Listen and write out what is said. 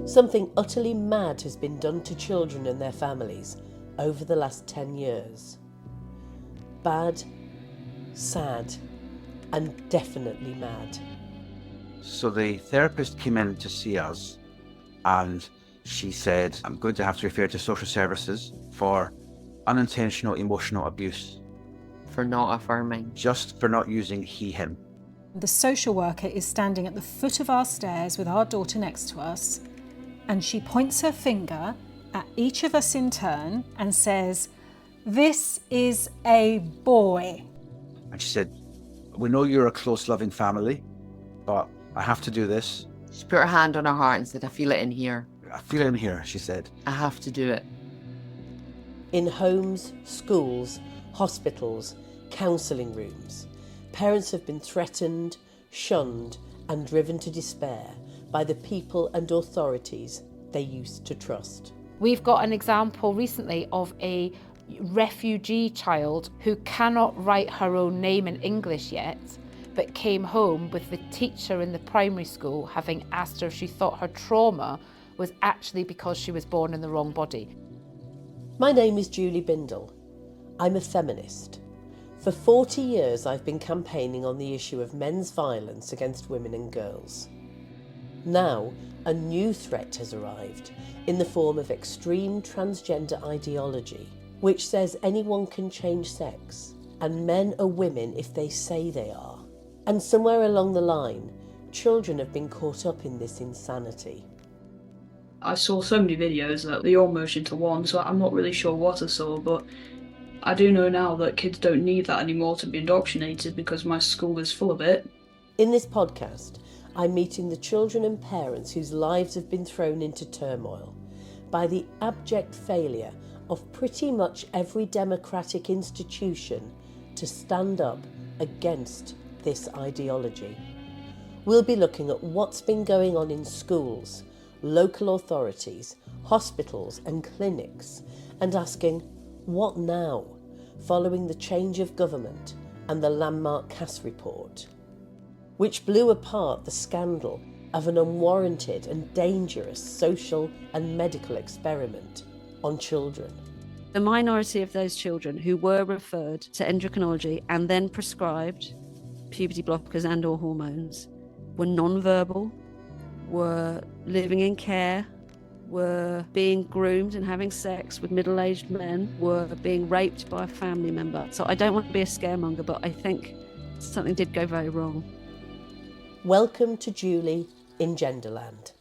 Something utterly mad has been done to children and their families over the last 10 years. Bad, sad, and definitely mad. So the therapist came in to see us and she said, I'm going to have to refer to social services for unintentional emotional abuse. For not affirming. Just for not using he, him. The social worker is standing at the foot of our stairs with our daughter next to us, and she points her finger at each of us in turn and says, "This is a boy." And she said, we know you're a close, loving family, but I have to do this. She put her hand on her heart and said, I feel it in here. I feel it in here, she said. I have to do it. In homes, schools, hospitals, counselling rooms, parents have been threatened, shunned, and driven to despair by the people and authorities they used to trust. We've got an example recently of a refugee child who cannot write her own name in English yet, but came home with the teacher in the primary school having asked her if she thought her trauma was actually because she was born in the wrong body. My name is Julie Bindel. I'm a feminist. For 40 years I've been campaigning on the issue of men's violence against women and girls. Now, a new threat has arrived in the form of extreme transgender ideology, which says anyone can change sex, and men are women if they say they are. And somewhere along the line, children have been caught up in this insanity. I saw so many videos that they all merged into one, so I'm not really sure what I saw, but I do know now that kids don't need that anymore to be indoctrinated because my school is full of it. In this podcast, I'm meeting the children and parents whose lives have been thrown into turmoil by the abject failure of pretty much every democratic institution to stand up against this ideology. We'll be looking at what's been going on in schools, local authorities, hospitals and clinics, and asking, what now, following the change of government and the landmark Cass report, which blew apart the scandal of an unwarranted and dangerous social and medical experiment on children. The minority of those children who were referred to endocrinology and then prescribed puberty blockers and or hormones were non-verbal, were living in care, were being groomed and having sex with middle-aged men, were being raped by a family member. So I don't want to be a scaremonger, but I think something did go very wrong. Welcome to Julie in Genderland.